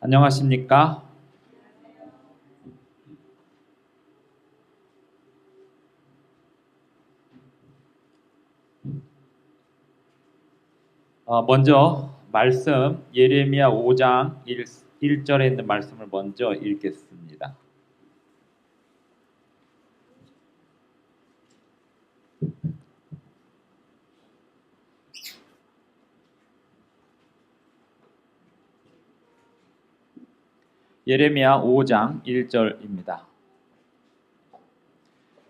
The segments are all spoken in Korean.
안녕하십니까? 먼저 말씀 예레미야 5장 1절에 있는 말씀을 먼저 읽겠습니다. 예레미야 5장 1절입니다.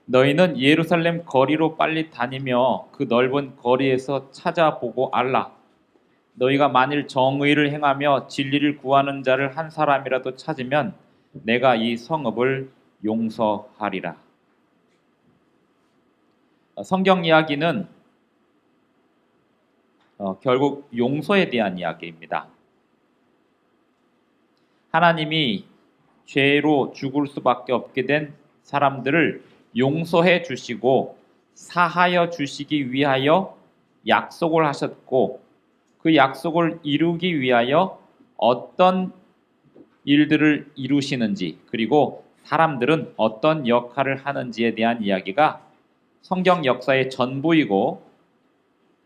너희는 예루살렘 거리로 빨리 다니며 그 넓은 거리에서 찾아보고 알라. 너희가 만일 정의를 행하며 진리를 구하는 자를 한 사람이라도 찾으면 내가 이 성읍을 용서하리라. 성경 이야기는 결국 용서에 대한 이야기입니다. 하나님이 죄로 죽을 수밖에 없게 된 사람들을 용서해 주시고 사하여 주시기 위하여 약속을 하셨고, 그 약속을 이루기 위하여 어떤 일들을 이루시는지, 그리고 사람들은 어떤 역할을 하는지에 대한 이야기가 성경 역사의 전부이고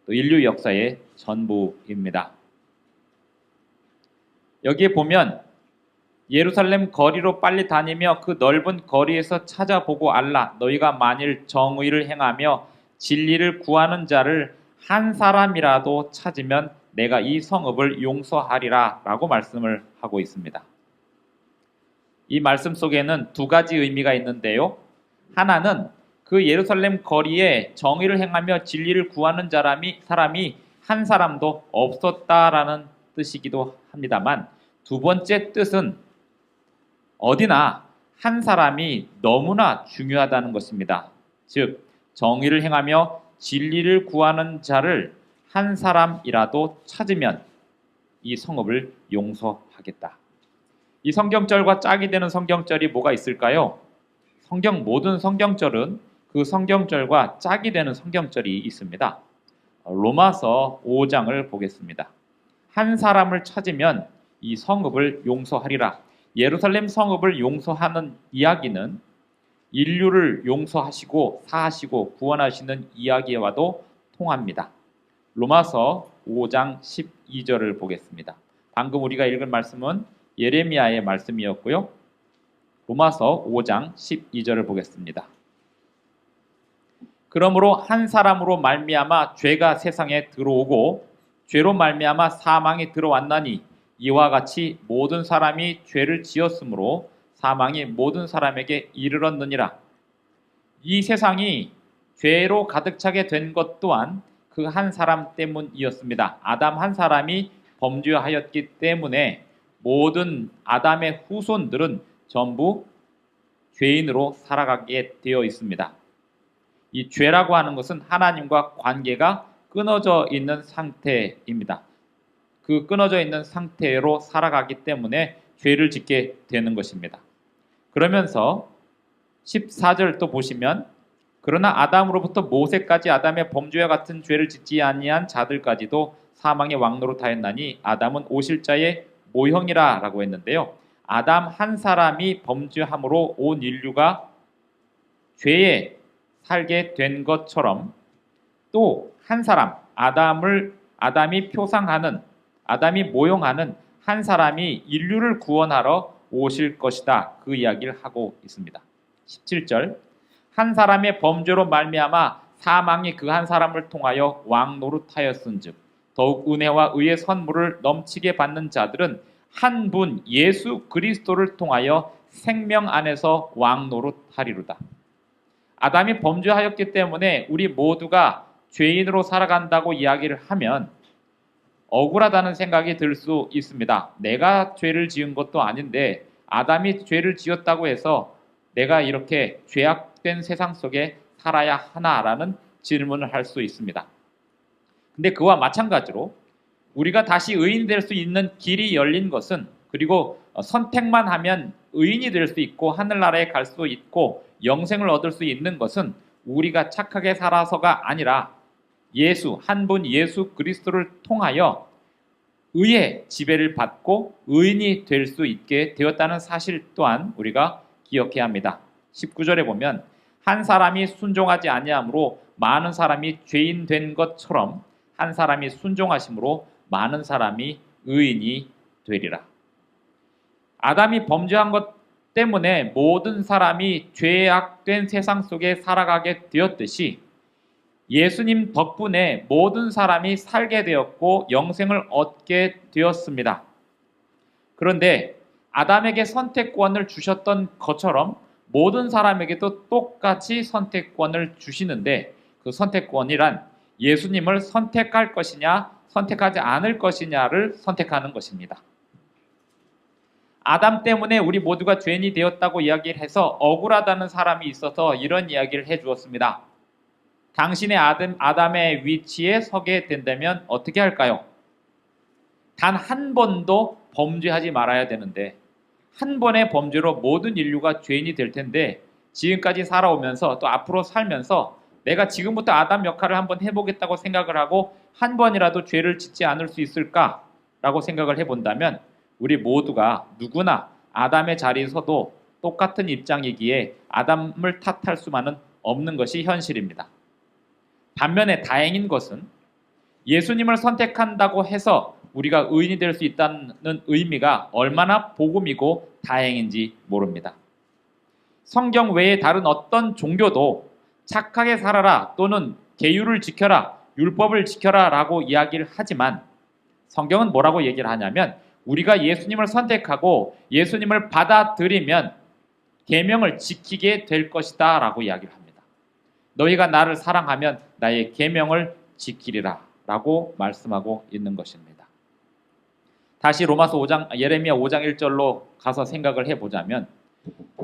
또 인류 역사의 전부입니다. 여기에 보면 예루살렘 거리로 빨리 다니며 그 넓은 거리에서 찾아보고 알라. 너희가 만일 정의를 행하며 진리를 구하는 자를 한 사람이라도 찾으면 내가 이 성읍을 용서하리라 라고 말씀을 하고 있습니다. 이 말씀 속에는 두 가지 의미가 있는데요. 하나는 그 예루살렘 거리에 정의를 행하며 진리를 구하는 사람이 한 사람도 없었다라는 뜻이기도 합니다만, 두 번째 뜻은 어디나 한 사람이 너무나 중요하다는 것입니다. 즉, 정의를 행하며 진리를 구하는 자를 한 사람이라도 찾으면 이 성읍을 용서하겠다. 이 성경절과 짝이 되는 성경절이 뭐가 있을까요? 모든 성경절은 그 성경절과 짝이 되는 성경절이 있습니다. 로마서 5장을 보겠습니다. 한 사람을 찾으면 이 성읍을 용서하리라. 예루살렘 성읍을 용서하는 이야기는 인류를 용서하시고 사하시고 구원하시는 이야기와도 통합니다. 로마서 5장 12절을 보겠습니다. 방금 우리가 읽은 말씀은 예레미야의 말씀이었고요. 로마서 5장 12절을 보겠습니다. 그러므로 한 사람으로 말미암아 죄가 세상에 들어오고 죄로 말미암아 사망이 들어왔나니 이와 같이 모든 사람이 죄를 지었으므로 사망이 모든 사람에게 이르렀느니라. 이 세상이 죄로 가득 차게 된 것 또한 그 한 사람 때문이었습니다. 아담 한 사람이 범죄하였기 때문에 모든 아담의 후손들은 전부 죄인으로 살아가게 되어 있습니다. 이 죄라고 하는 것은 하나님과 관계가 끊어져 있는 상태입니다. 그 끊어져 있는 상태로 살아가기 때문에 죄를 짓게 되는 것입니다. 그러면서 14절 또 보시면 그러나 아담으로부터 모세까지 아담의 범죄와 같은 죄를 짓지 아니한 자들까지도 사망의 왕노릇하였나니 아담은 오실자의 모형이라 라고 했는데요. 아담 한 사람이 범죄함으로 온 인류가 죄에 살게 된 것처럼 또 한 사람, 아담이 표상하는, 아담이 모형하는 한 사람이 인류를 구원하러 오실 것이다. 그 이야기를 하고 있습니다. 17절 한 사람의 범죄로 말미암아 사망이 그 한 사람을 통하여 왕노릇하였은즉 더욱 은혜와 의의 선물을 넘치게 받는 자들은 한 분 예수 그리스도를 통하여 생명 안에서 왕노릇하리로다. 아담이 범죄하였기 때문에 우리 모두가 죄인으로 살아간다고 이야기를 하면 억울하다는 생각이 들 수 있습니다. 내가 죄를 지은 것도 아닌데 아담이 죄를 지었다고 해서 내가 이렇게 죄악된 세상 속에 살아야 하나라는 질문을 할 수 있습니다. 근데 그와 마찬가지로 우리가 다시 의인 될 수 있는 길이 열린 것은, 그리고 선택만 하면 의인이 될 수 있고 하늘나라에 갈 수 있고 영생을 얻을 수 있는 것은 우리가 착하게 살아서가 아니라 한 분 예수 그리스도를 통하여 의의 지배를 받고 의인이 될 수 있게 되었다는 사실 또한 우리가 기억해야 합니다. 19절에 보면 한 사람이 순종하지 아니함으로 많은 사람이 죄인 된 것처럼 한 사람이 순종하심으로 많은 사람이 의인이 되리라. 아담이 범죄한 것 때문에 모든 사람이 죄악된 세상 속에 살아가게 되었듯이 예수님 덕분에 모든 사람이 살게 되었고 영생을 얻게 되었습니다. 그런데 아담에게 선택권을 주셨던 것처럼 모든 사람에게도 똑같이 선택권을 주시는데 그 선택권이란 예수님을 선택할 것이냐 선택하지 않을 것이냐를 선택하는 것입니다. 아담 때문에 우리 모두가 죄인이 되었다고 이야기를 해서 억울하다는 사람이 있어서 이런 이야기를 해주었습니다. 당신의 아담의 위치에 서게 된다면 어떻게 할까요? 단 한 번도 범죄하지 말아야 되는데 한 번의 범죄로 모든 인류가 죄인이 될 텐데 지금까지 살아오면서 또 앞으로 살면서 내가 지금부터 아담 역할을 한번 해보겠다고 생각을 하고 한 번이라도 죄를 짓지 않을 수 있을까라고 생각을 해본다면 우리 모두가 누구나 아담의 자리에 서도 똑같은 입장이기에 아담을 탓할 수만은 없는 것이 현실입니다. 반면에 다행인 것은 예수님을 선택한다고 해서 우리가 의인이 될 수 있다는 의미가 얼마나 복음이고 다행인지 모릅니다. 성경 외에 다른 어떤 종교도 착하게 살아라 또는 계율을 지켜라, 율법을 지켜라 라고 이야기를 하지만 성경은 뭐라고 얘기를 하냐면 우리가 예수님을 선택하고 예수님을 받아들이면 계명을 지키게 될 것이다 라고 이야기를 합니다. 너희가 나를 사랑하면 나의 계명을 지키리라 라고 말씀하고 있는 것입니다. 다시 로마서 5장, 예레미야 5장 1절로 가서 생각을 해보자면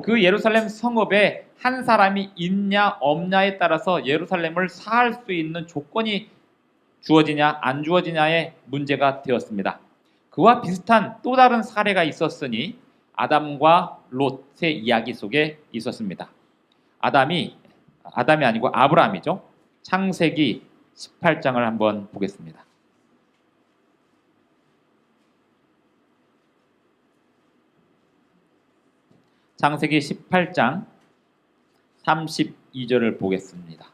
그 예루살렘 성읍에 한 사람이 있냐 없냐에 따라서 예루살렘을 사할 수 있는 조건이 주어지냐 안 주어지냐의 문제가 되었습니다. 그와 비슷한 또 다른 사례가 있었으니 아담과 롯의 이야기 속에 있었습니다. 아담이 아니고 아브라함이죠. 창세기 18장을 한번 보겠습니다. 창세기 18장 32절을 보겠습니다.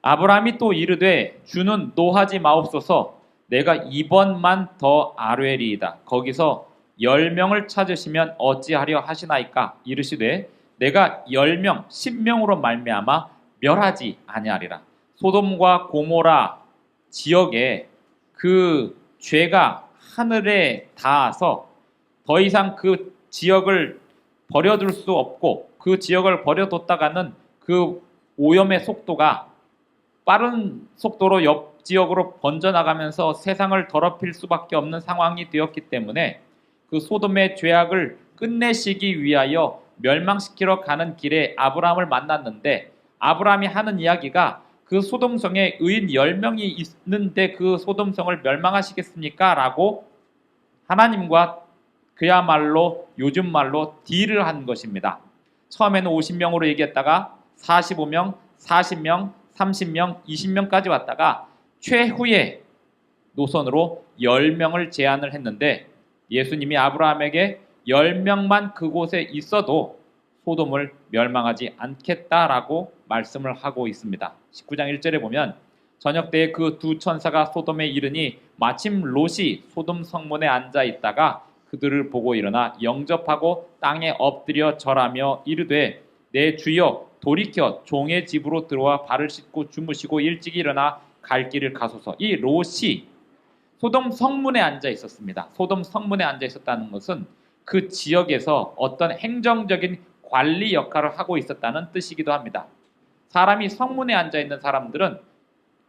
아브라함이 또 이르되 주는 노하지 마옵소서 내가 2번만 더 아뢰리이다. 거기서 10명을 찾으시면 어찌하려 하시나이까 이르시되 내가 10명 10명으로 말미암아 멸하지 아니하리라. 소돔과 고모라 지역에 그 죄가 하늘에 닿아서 더 이상 그 지역을 버려둘 수 없고 그 지역을 버려뒀다가는 그 오염의 속도가 빠른 속도로 옆 지역으로 번져나가면서 세상을 더럽힐 수밖에 없는 상황이 되었기 때문에 그 소돔의 죄악을 끝내시기 위하여 멸망시키러 가는 길에 아브라함을 만났는데 아브라함이 하는 이야기가 그 소돔성에 의인 10명이 있는데 그 소돔성을 멸망하시겠습니까? 라고 하나님과 그야말로 요즘 말로 딜을 한 것입니다. 처음에는 50명으로 얘기했다가 45명, 40명, 30명, 20명까지 왔다가 최후의 노선으로 10명을 제안을 했는데 예수님이 아브라함에게 10명만 그곳에 있어도 소돔을 멸망하지 않겠다라고 말씀을 하고 있습니다. 19장 1절에 보면 저녁 때에 그 두 천사가 소돔에 이르니 마침 롯이 소돔 성문에 앉아 있다가 그들을 보고 일어나 영접하고 땅에 엎드려 절하며 이르되 내 주여 돌이켜 종의 집으로 들어와 발을 씻고 주무시고 일찍 일어나 갈 길을 가소서. 이 롯이 소돔 성문에 앉아 있었습니다. 소돔 성문에 앉아 있었다는 것은 그 지역에서 어떤 행정적인 관리 역할을 하고 있었다는 뜻이기도 합니다. 사람이 성문에 앉아 있는 사람들은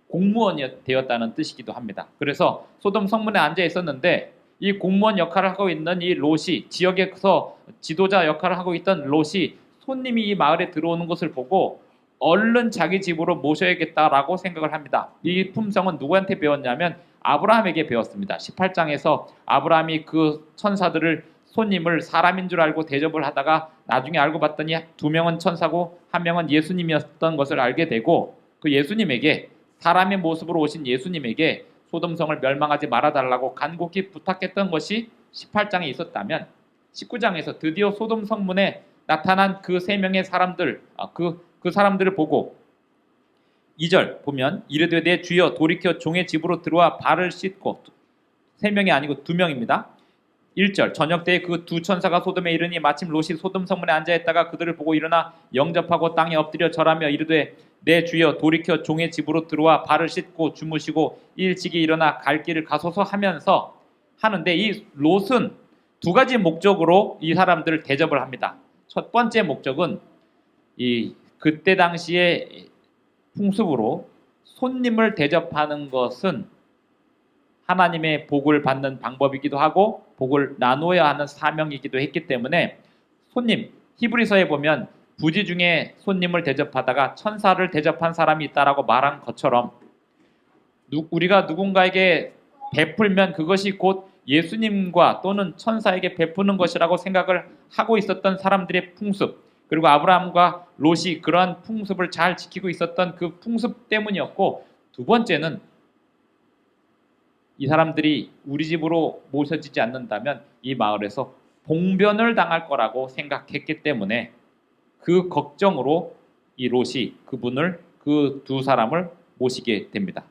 공무원이 되었다는 뜻이기도 합니다. 그래서 소돔 성문에 앉아 있었는데 이 공무원 역할을 하고 있는 이 롯이 지역에서 지도자 역할을 하고 있던 롯이 손님이 이 마을에 들어오는 것을 보고 얼른 자기 집으로 모셔야겠다라고 생각을 합니다. 이 품성은 누구한테 배웠냐면 아브라함에게 배웠습니다. 18장에서 아브라함이 그 천사들을 손님을 사람인 줄 알고 대접을 하다가 나중에 알고 봤더니 2명은 천사고 1명은 예수님이었던 것을 알게 되고 그 예수님에게 사람의 모습으로 오신 예수님에게 소돔성을 멸망하지 말아달라고 간곡히 부탁했던 것이 18장에 있었다면 19장에서 드디어 소돔 성문에 나타난 그 세 명의 사람들, 그 사람들을 보고 2절 보면 이르되 내 주여 돌이켜 종의 집으로 들어와 발을 씻고, 세 명이 아니고 두 명입니다. 1절 저녁 때에 그 두 천사가 소돔에 이르니 마침 롯이 소돔 성문에 앉아 있다가 그들을 보고 일어나 영접하고 땅에 엎드려 절하며 이르되 내 주여 돌이켜 종의 집으로 들어와 발을 씻고 주무시고 일찍이 일어나 갈 길을 가소서 하면서 하는데, 이 롯은 두 가지 목적으로 이 사람들을 대접을 합니다. 첫 번째 목적은 그때 당시에 풍습으로 손님을 대접하는 것은 하나님의 복을 받는 방법이기도 하고 복을 나누어야 하는 사명이기도 했기 때문에 손님, 히브리서에 보면 부지 중에 손님을 대접하다가 천사를 대접한 사람이 있다라고 말한 것처럼 우리가 누군가에게 베풀면 그것이 곧 예수님과 또는 천사에게 베푸는 것이라고 생각을 하고 있었던 사람들의 풍습, 그리고 아브라함과 롯이 그러한 풍습을 잘 지키고 있었던 그 풍습 때문이었고, 두 번째는 이 사람들이 우리 집으로 모셔지지 않는다면 이 마을에서 봉변을 당할 거라고 생각했기 때문에 그 걱정으로 이 롯이 그 두 사람을 모시게 됩니다.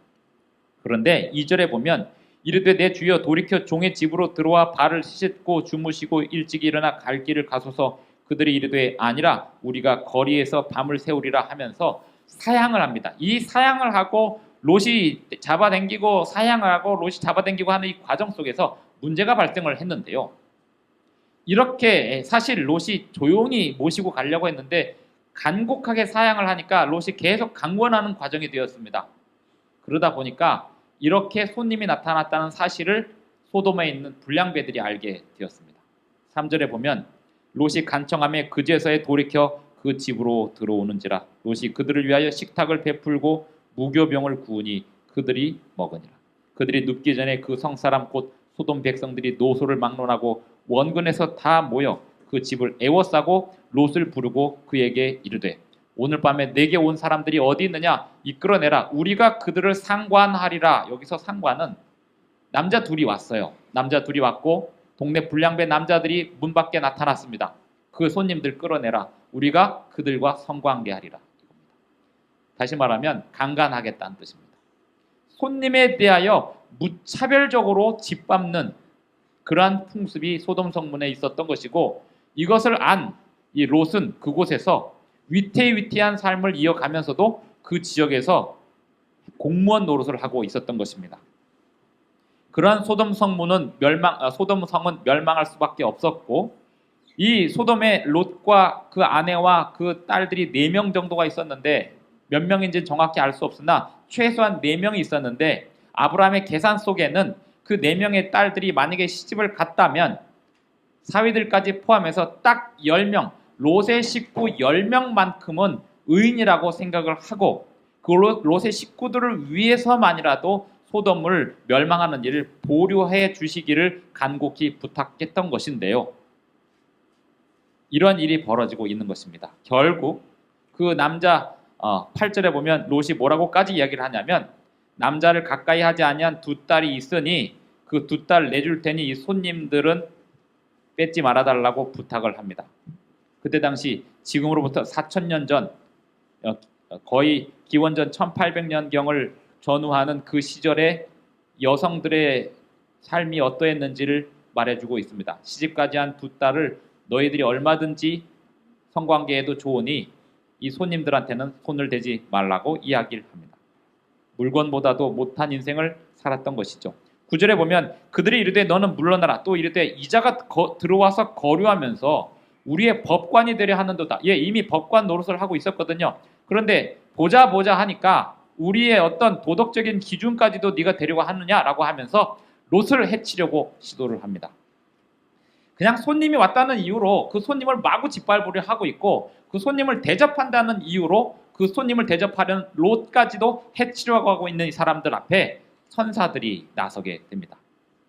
그런데 2절에 보면 이르되 내 주여 돌이켜 종의 집으로 들어와 발을 씻고 주무시고 일찍 일어나 갈 길을 가소서. 그들이 이르되 아니라 우리가 거리에서 밤을 새우리라 하면서 사양을 합니다. 이 사양을 하고 롯이 잡아당기고 사양을 하고 롯이 잡아당기고 하는 이 과정 속에서 문제가 발생을 했는데요. 이렇게 사실 롯이 조용히 모시고 가려고 했는데 간곡하게 사양을 하니까 롯이 계속 강권하는 과정이 되었습니다. 그러다 보니까 이렇게 손님이 나타났다는 사실을 소돔에 있는 불량배들이 알게 되었습니다. 3절에 보면 롯이 간청하며 그제서에 돌이켜 그 집으로 들어오는지라 롯이 그들을 위하여 식탁을 베풀고 무교병을 구우니 그들이 먹으니라. 그들이 눕기 전에 그 성사람 곧 소돔 백성들이 노소를 막론하고 원근에서 다 모여 그 집을 애워싸고 롯을 부르고 그에게 이르되 오늘 밤에 내게 온 사람들이 어디 있느냐 이끌어내라. 우리가 그들을 상관하리라. 여기서 상관은 남자 둘이 왔어요. 남자 둘이 왔고 동네 불량배 남자들이 문 밖에 나타났습니다. 그 손님들 끌어내라. 우리가 그들과 성관계하리라. 다시 말하면 강간하겠다는 뜻입니다. 손님에 대하여 무차별적으로 짓밟는 그러한 풍습이 소돔 성문에 있었던 것이고, 이것을 안 이 롯은 그곳에서 위태위태한 삶을 이어가면서도 그 지역에서 공무원 노릇을 하고 있었던 것입니다. 그러한 소돔 성은 멸망할 수밖에 없었고, 이 소돔에 롯과 그 아내와 그 딸들이 4명 정도가 있었는데 몇 명인지 정확히 알 수 없으나 최소한 4명이 있었는데, 아브라함의 계산 속에는 그 4명의 딸들이 만약에 시집을 갔다면 사위들까지 포함해서 딱 10명, 롯의 식구 10명만큼은 의인이라고 생각을 하고 그 롯의 식구들을 위해서만이라도 소돔을 멸망하는 일을 보류해 주시기를 간곡히 부탁했던 것인데요. 이런 일이 벌어지고 있는 것입니다. 결국 그 남자 8절에 보면 롯이 뭐라고까지 이야기를 하냐면, 남자를 가까이 하지 아니한 두 딸이 있으니 그 두 딸 내줄 테니 이 손님들은 뺏지 말아달라고 부탁을 합니다. 그때 당시 지금으로부터 4,000년 전, 거의 기원전 1800년경을 전후하는 그 시절의 여성들의 삶이 어떠했는지를 말해주고 있습니다. 시집가지 한 두 딸을 너희들이 얼마든지 성관계해도 좋으니 이 손님들한테는 손을 대지 말라고 이야기를 합니다. 물건보다도 못한 인생을 살았던 것이죠. 9절에 보면 그들이 이르되 너는 물러나라. 또 이르되 이자가 들어와서 거류하면서 우리의 법관이 되려 하는도다. 이미 법관 노릇을 하고 있었거든요. 그런데 보자 하니까 우리의 어떤 도덕적인 기준까지도 네가 되려고 하느냐라고 하면서 롯을 해치려고 시도를 합니다. 그냥 손님이 왔다는 이유로 그 손님을 마구 짓밟으려 하고 있고, 그 손님을 대접한다는 이유로 그 손님을 대접하려는 롯까지도 해치려고 하고 있는 이 사람들 앞에 천사들이 나서게 됩니다.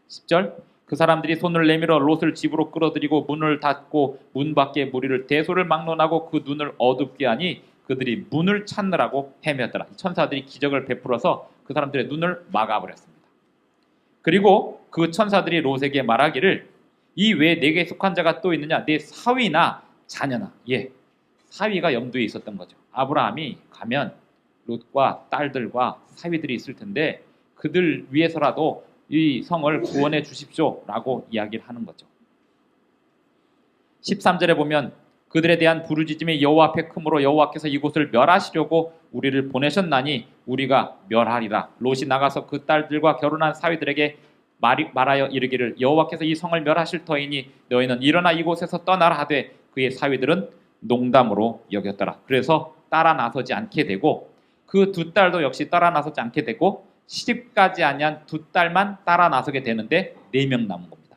10절 그 사람들이 손을 내밀어 롯을 집으로 끌어들이고 문을 닫고 문 밖에 무리를 대소를 막론하고 그 눈을 어둡게 하니 그들이 문을 찾느라고 헤매더라. 천사들이 기적을 베풀어서 그 사람들의 눈을 막아버렸습니다. 그리고 그 천사들이 롯에게 말하기를 이 외에 내게 속한 자가 또 있느냐? 내 사위나 자녀나. 사위가 염두에 있었던 거죠. 아브라함이 가면 롯과 딸들과 사위들이 있을 텐데 그들 위해서라도 이 성을 구원해 주십시오라고 이야기를 하는 거죠. 13절에 보면 그들에 대한 부르짖음이 여호와 앞에 크므로 여호와께서 이곳을 멸하시려고 우리를 보내셨나니 우리가 멸하리라. 롯이 나가서 그 딸들과 결혼한 사위들에게 말하여 이르기를 여호와께서 이 성을 멸하실 터이니 너희는 일어나 이곳에서 떠나라 하되 그의 사위들은 농담으로 여겼더라. 그래서 따라 나서지 않게 되고 그 두 딸도 역시 따라 나서지 않게 되고 시집가지 아니한 두 딸만 따라 나서게 되는데 4명 남은 겁니다.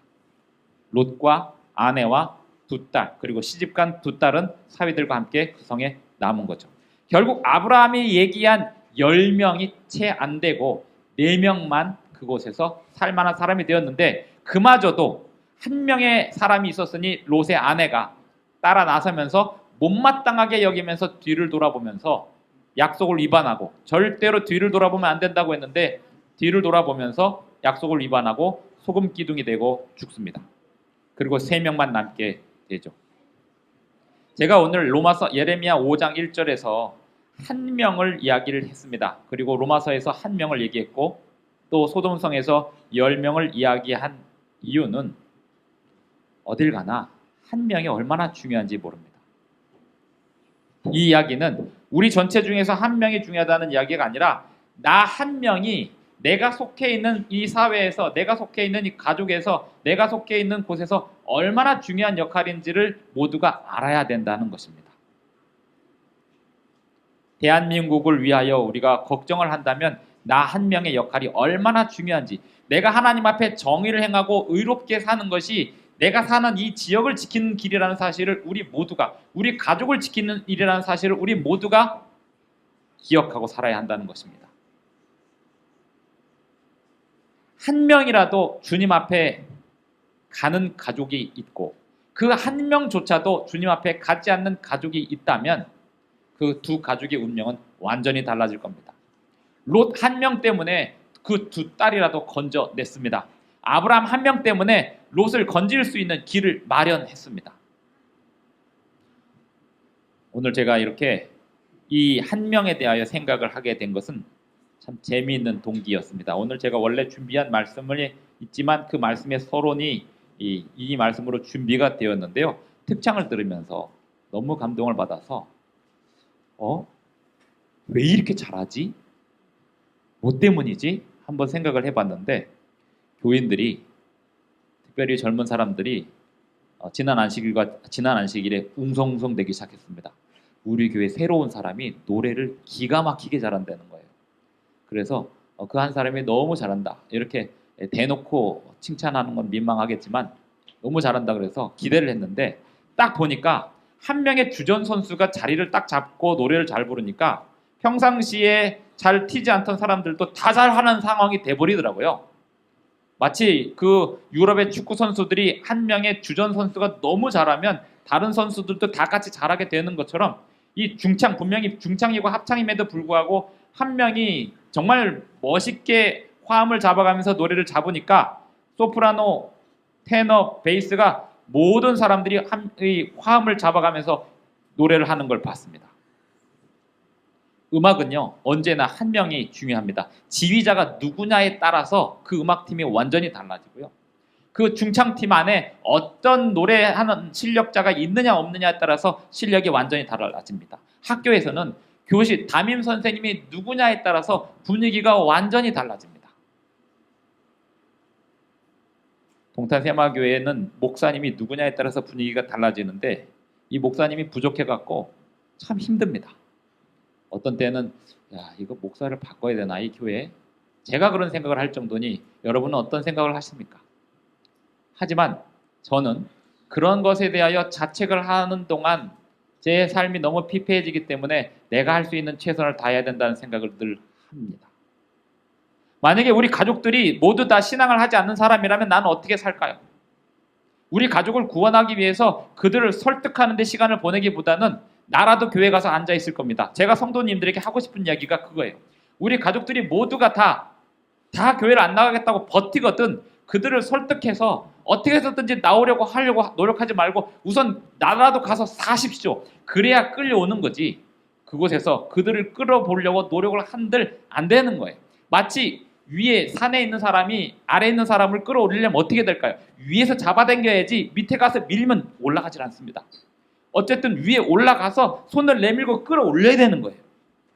롯과 아내와 두 딸 그리고 시집간 두 딸은 사위들과 함께 그 성에 남은 거죠. 결국 아브라함이 얘기한 10명이 채 안 되고 4명만 그곳에서 살만한 사람이 되었는데 그마저도 한 명의 사람이 있었으니 롯의 아내가 따라 나서면서 못마땅하게 여기면서 뒤를 돌아보면서 약속을 위반하고 절대로 뒤를 돌아보면 안 된다고 했는데 뒤를 돌아보면서 약속을 위반하고 소금 기둥이 되고 죽습니다. 그리고 3명만 남게 되죠. 제가 오늘 로마서 예레미야 5장 1절에서 한 명을 이야기를 했습니다. 그리고 로마서에서 한 명을 얘기했고 또 소돔성에서 10명을 이야기한 이유는 어딜 가나 한 명이 얼마나 중요한지 모릅니다. 이 이야기는 우리 전체 중에서 한 명이 중요하다는 이야기가 아니라 나 한 명이 내가 속해 있는 이 사회에서 내가 속해 있는 이 가족에서 내가 속해 있는 곳에서 얼마나 중요한 역할인지를 모두가 알아야 된다는 것입니다. 대한민국을 위하여 우리가 걱정을 한다면 나 한 명의 역할이 얼마나 중요한지 내가 하나님 앞에 정의를 행하고 의롭게 사는 것이 내가 사는 이 지역을 지키는 길이라는 사실을 우리 모두가 우리 가족을 지키는 일이라는 사실을 우리 모두가 기억하고 살아야 한다는 것입니다. 한 명이라도 주님 앞에 가는 가족이 있고 그 한 명조차도 주님 앞에 가지 않는 가족이 있다면 그 두 가족의 운명은 완전히 달라질 겁니다. 롯 한 명 때문에 그 두 딸이라도 건져냈습니다. 아브라함 한 명 때문에 롯을 건질 수 있는 길을 마련했습니다. 오늘 제가 이렇게 이 한 명에 대하여 생각을 하게 된 것은 참 재미있는 동기였습니다. 오늘 제가 원래 준비한 말씀을 있지만 그 말씀의 서론이 이 말씀으로 준비가 되었는데요. 특창을 들으면서 너무 감동을 받아서 왜 이렇게 잘하지? 뭐 때문이지? 한번 생각을 해봤는데 교인들이 특별히 젊은 사람들이 지난 안식일에 웅성웅성 되기 시작했습니다. 우리 교회 새로운 사람이 노래를 기가 막히게 잘한다는 거예요. 그래서 그 한 사람이 너무 잘한다 이렇게 대놓고 칭찬하는 건 민망하겠지만 너무 잘한다 그래서 기대를 했는데 딱 보니까 한 명의 주전 선수가 자리를 딱 잡고 노래를 잘 부르니까 평상시에 잘 튀지 않던 사람들도 다 잘하는 상황이 돼버리더라고요. 마치 그 유럽의 축구 선수들이 한 명의 주전 선수가 너무 잘하면 다른 선수들도 다 같이 잘하게 되는 것처럼 이 분명히 중창이고 합창임에도 불구하고 한 명이 정말 멋있게 화음을 잡아가면서 노래를 잡으니까 소프라노, 테너, 베이스가 모든 사람들이 이 화음을 잡아가면서 노래를 하는 걸 봤습니다. 음악은요 언제나 한 명이 중요합니다. 지휘자가 누구냐에 따라서 그 음악팀이 완전히 달라지고요. 그 중창팀 안에 어떤 노래하는 실력자가 있느냐 없느냐에 따라서 실력이 완전히 달라집니다. 학교에서는 교실 담임 선생님이 누구냐에 따라서 분위기가 완전히 달라집니다. 동탄세마교회는 목사님이 누구냐에 따라서 분위기가 달라지는데 이 목사님이 부족해갖고 참 힘듭니다. 어떤 때는 이거 목사를 바꿔야 되나 이 교회? 제가 그런 생각을 할 정도니 여러분은 어떤 생각을 하십니까? 하지만 저는 그런 것에 대하여 자책을 하는 동안 제 삶이 너무 피폐해지기 때문에 내가 할 수 있는 최선을 다해야 된다는 생각을 늘 합니다. 만약에 우리 가족들이 모두 다 신앙을 하지 않는 사람이라면 나는 어떻게 살까요? 우리 가족을 구원하기 위해서 그들을 설득하는 데 시간을 보내기보다는 나라도 교회 가서 앉아 있을 겁니다. 제가 성도님들에게 하고 싶은 이야기가 그거예요. 우리 가족들이 모두가 다 다 교회를 안 나가겠다고 버티거든 그들을 설득해서 어떻게 해서든지 나오려고 하려고 노력하지 말고 우선 나라도 가서 사십시오. 그래야 끌려오는 거지. 그곳에서 그들을 끌어보려고 노력을 한들 안 되는 거예요. 마치 위에 산에 있는 사람이 아래에 있는 사람을 끌어올리려면 어떻게 될까요? 위에서 잡아당겨야지 밑에 가서 밀면 올라가질 않습니다. 어쨌든 위에 올라가서 손을 내밀고 끌어올려야 되는 거예요.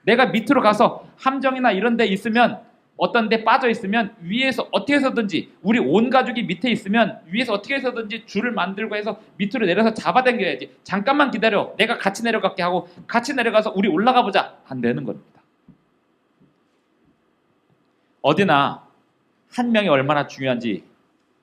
내가 밑으로 가서 함정이나 이런 데 있으면 어떤 데 빠져 있으면 위에서 어떻게 해서든지 우리 온 가족이 밑에 있으면 위에서 어떻게 해서든지 줄을 만들고 해서 밑으로 내려서 잡아당겨야지. 잠깐만 기다려. 내가 같이 내려갈게 하고 같이 내려가서 우리 올라가 보자. 안 되는 겁니다. 어디나 한 명이 얼마나 중요한지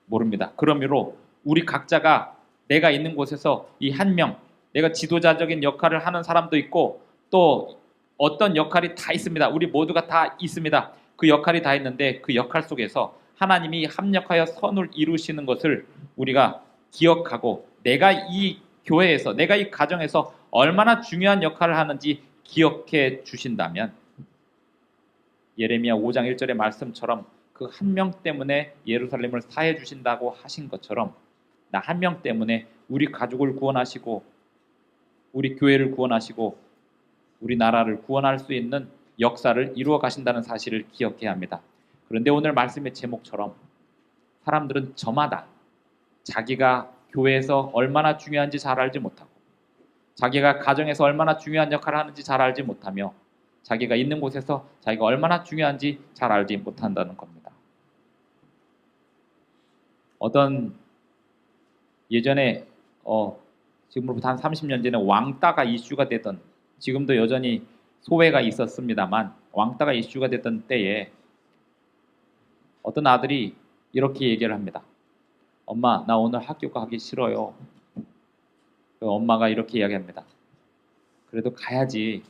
모릅니다. 그러므로 우리 각자가 내가 있는 곳에서 이 한 명, 내가 지도자적인 역할을 하는 사람도 있고 또 어떤 역할이 다 있습니다. 우리 모두가 다 있습니다. 그 역할이 다 있는데 그 역할 속에서 하나님이 합력하여 선을 이루시는 것을 우리가 기억하고 내가 이 교회에서 내가 이 가정에서 얼마나 중요한 역할을 하는지 기억해 주신다면 예레미야 5장 1절의 말씀처럼 그 한 명 때문에 예루살렘을 사해 주신다고 하신 것처럼 나 한 명 때문에 우리 가족을 구원하시고 우리 교회를 구원하시고 우리 나라를 구원할 수 있는 역사를 이루어 가신다는 사실을 기억해야 합니다. 그런데 오늘 말씀의 제목처럼 사람들은 저마다 자기가 교회에서 얼마나 중요한지 잘 알지 못하고 자기가 가정에서 얼마나 중요한 역할을 하는지 잘 알지 못하며 자기가 있는 곳에서 자기가 얼마나 중요한지 잘 알지 못한다는 겁니다. 어떤 예전에 지금으로부터 한 30년 전에 왕따가 이슈가 되던 지금도 여전히 소외가 있었습니다만 왕따가 이슈가 됐던 때에 어떤 아들이 이렇게 얘기를 합니다. 엄마, 나 오늘 학교 가기 싫어요. 엄마가 이렇게 이야기합니다. 그래도 가야지.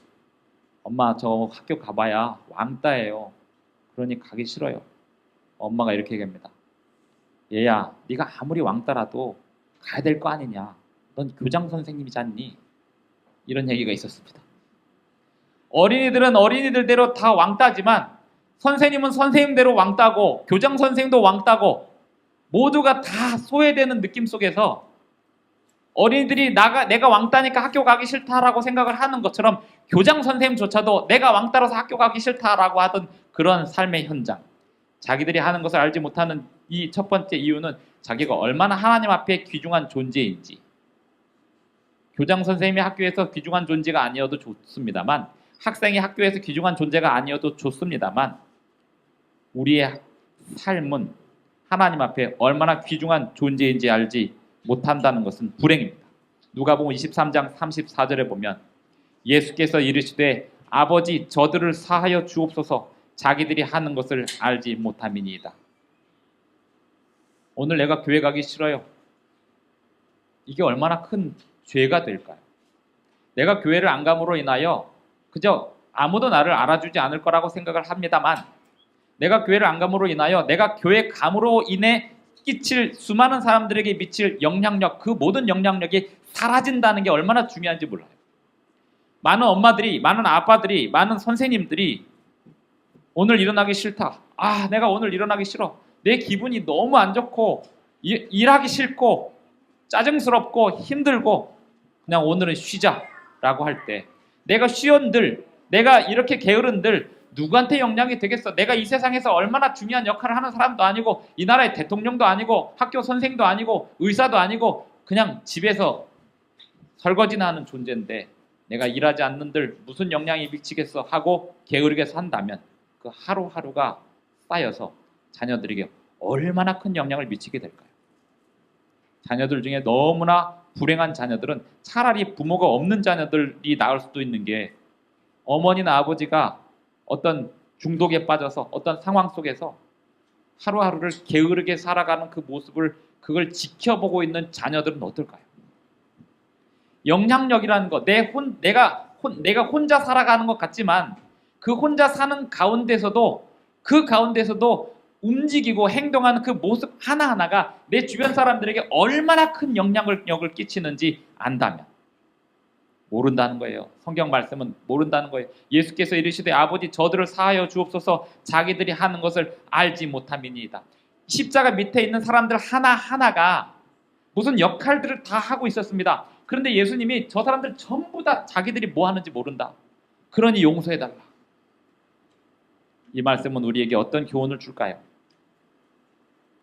엄마, 저 학교 가봐야 왕따예요. 그러니 가기 싫어요. 엄마가 이렇게 얘기합니다. 얘야, 네가 아무리 왕따라도 가야 될 거 아니냐. 넌 교장 선생님이잖니. 이런 얘기가 있었습니다. 어린이들은 어린이들대로 다 왕따지만 선생님은 선생님대로 왕따고 교장 선생도 왕따고 모두가 다 소외되는 느낌 속에서 어린이들이 내가 왕따니까 학교 가기 싫다라고 생각을 하는 것처럼 교장 선생님조차도 내가 왕따라서 학교 가기 싫다라고 하던 그런 삶의 현장, 자기들이 하는 것을 알지 못하는 이 첫 번째 이유는 자기가 얼마나 하나님 앞에 귀중한 존재인지. 교장 선생님이 학교에서 귀중한 존재가 아니어도 좋습니다만 학생이 학교에서 귀중한 존재가 아니어도 좋습니다만 우리의 삶은 하나님 앞에 얼마나 귀중한 존재인지 알지 못한다는 것은 불행입니다. 누가복음 23장 34절에 보면 예수께서 이르시되 아버지 저들을 사하여 주옵소서 자기들이 하는 것을 알지 못함이니이다. 오늘 내가 교회 가기 싫어요. 이게 얼마나 큰 죄가 될까요? 내가 교회를 안 감으로 인하여 그저 아무도 나를 알아주지 않을 거라고 생각을 합니다만 내가 교회를 안 감으로 인하여 내가 교회 감으로 인해 끼칠 수많은 사람들에게 미칠 영향력, 그 모든 영향력이 사라진다는 게 얼마나 중요한지 몰라요. 많은 엄마들이, 많은 아빠들이, 많은 선생님들이 오늘 일어나기 싫다. 내가 오늘 일어나기 싫어. 내 기분이 너무 안 좋고 일하기 싫고 짜증스럽고 힘들고 그냥 오늘은 쉬자라고 할 때 내가 쉬언들, 내가 이렇게 게으른들 누구한테 영향이 되겠어? 내가 이 세상에서 얼마나 중요한 역할을 하는 사람도 아니고 이 나라의 대통령도 아니고 학교 선생도 아니고 의사도 아니고 그냥 집에서 설거지나 하는 존재인데 내가 일하지 않는들 무슨 영향이 미치겠어 하고 게으르게 산다면 그 하루하루가 쌓여서 자녀들에게 얼마나 큰 영향을 미치게 될까요? 자녀들 중에 너무나 불행한 자녀들은 차라리 부모가 없는 자녀들이 나을 수도 있는 게 어머니나 아버지가 어떤 중독에 빠져서 어떤 상황 속에서 하루하루를 게으르게 살아가는 그 모습을 그걸 지켜보고 있는 자녀들은 어떨까요? 영향력이라는 거, 내가 혼자 살아가는 것 같지만 그 혼자 사는 가운데서도 그 가운데서도 움직이고 행동하는 그 모습 하나하나가 내 주변 사람들에게 얼마나 큰 영향력을 끼치는지 안다면 모른다는 거예요. 성경 말씀은 모른다는 거예요. 예수께서 이르시되 아버지 저들을 사하여 주옵소서 자기들이 하는 것을 알지 못함이니이다. 십자가 밑에 있는 사람들 하나하나가 무슨 역할들을 다 하고 있었습니다. 그런데 예수님이 저 사람들 전부 다 자기들이 뭐 하는지 모른다. 그러니 용서해달라. 이 말씀은 우리에게 어떤 교훈을 줄까요?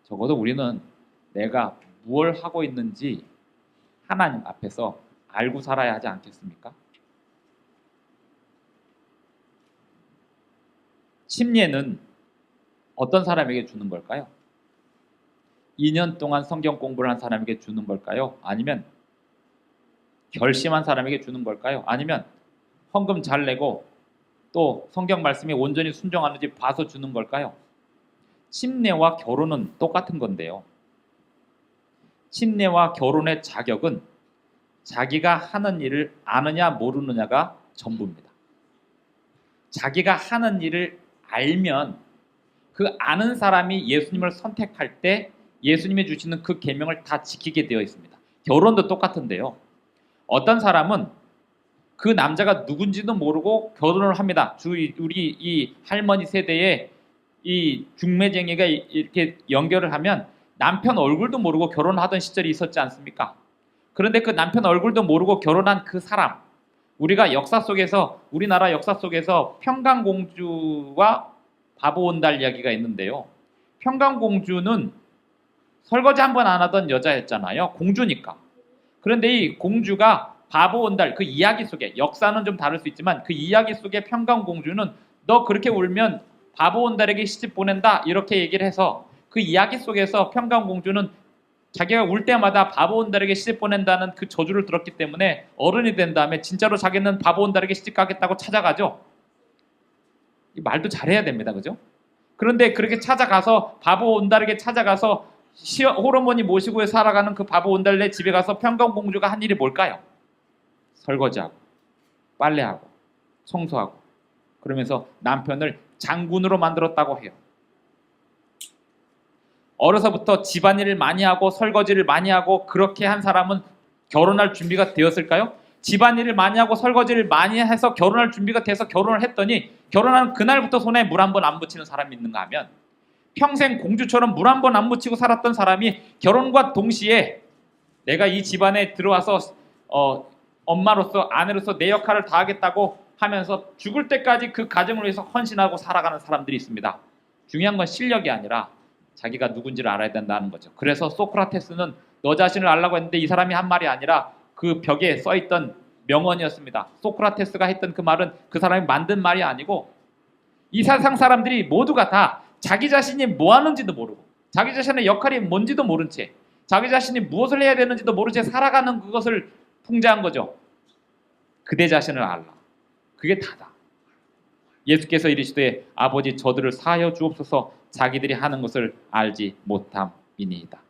적어도 우리는 내가 무엇을 하고 있는지 하나님 앞에서 알고 살아야 하지 않겠습니까? 침례는 어떤 사람에게 주는 걸까요? 2년 동안 성경 공부를 한 사람에게 주는 걸까요? 아니면 결심한 사람에게 주는 걸까요? 아니면 헌금 잘 내고 또 성경 말씀에 온전히 순종하는지 봐서 주는 걸까요? 침례와 결혼은 똑같은 건데요. 침례와 결혼의 자격은 자기가 하는 일을 아느냐 모르느냐가 전부입니다. 자기가 하는 일을 알면 그 아는 사람이 예수님을 선택할 때 예수님이 주시는 그 계명을 다 지키게 되어 있습니다. 결혼도 똑같은데요. 어떤 사람은 그 남자가 누군지도 모르고 결혼을 합니다. 우리 이 할머니 세대에 이 중매쟁이가 이렇게 연결을 하면 남편 얼굴도 모르고 결혼하던 시절이 있었지 않습니까? 그런데 그 남편 얼굴도 모르고 결혼한 그 사람, 우리가 역사 속에서 우리나라 역사 속에서 평강공주와 바보온달 이야기가 있는데요. 평강공주는 설거지 한 번 안 하던 여자였잖아요. 공주니까. 그런데 이 공주가 바보온달 그 이야기 속에 역사는 좀 다를 수 있지만 그 이야기 속에 평강공주는 너 그렇게 울면 바보온달에게 시집 보낸다 이렇게 얘기를 해서 그 이야기 속에서 평강공주는 자기가 울 때마다 바보온달에게 시집 보낸다는 그 저주를 들었기 때문에 어른이 된 다음에 진짜로 자기는 바보온달에게 시집 가겠다고 찾아가죠. 말도 잘해야 됩니다. 그죠? 그런데 그렇게 찾아가서 바보온달에게 찾아가서 호르몬이 모시고 살아가는 그 바보온달네 집에 가서 평강공주가 한 일이 뭘까요? 설거지하고 빨래하고 청소하고 그러면서 남편을 장군으로 만들었다고 해요. 어려서부터 집안일을 많이 하고 설거지를 많이 하고 그렇게 한 사람은 결혼할 준비가 되었을까요? 집안일을 많이 하고 설거지를 많이 해서 결혼할 준비가 돼서 결혼을 했더니 결혼한 그날부터 손에 물 한 번 안 묻히는 사람이 있는가 하면 평생 공주처럼 물 한 번 안 묻히고 살았던 사람이 결혼과 동시에 내가 이 집안에 들어와서 엄마로서 아내로서 내 역할을 다하겠다고 하면서 죽을 때까지 그 가정을 위해서 헌신하고 살아가는 사람들이 있습니다. 중요한 건 실력이 아니라 자기가 누군지를 알아야 된다는 거죠. 그래서 소크라테스는 너 자신을 알라고 했는데 이 사람이 한 말이 아니라 그 벽에 써있던 명언이었습니다. 소크라테스가 했던 그 말은 그 사람이 만든 말이 아니고 이 세상 사람들이 모두가 다 자기 자신이 뭐 하는지도 모르고 자기 자신의 역할이 뭔지도 모른 채 자기 자신이 무엇을 해야 되는지도 모른 채 살아가는 그것을 풍자한 거죠. 그대 자신을 알라. 그게 다다. 예수께서 이르시되 아버지 저들을 사하여 주옵소서 자기들이 하는 것을 알지 못함이니이다.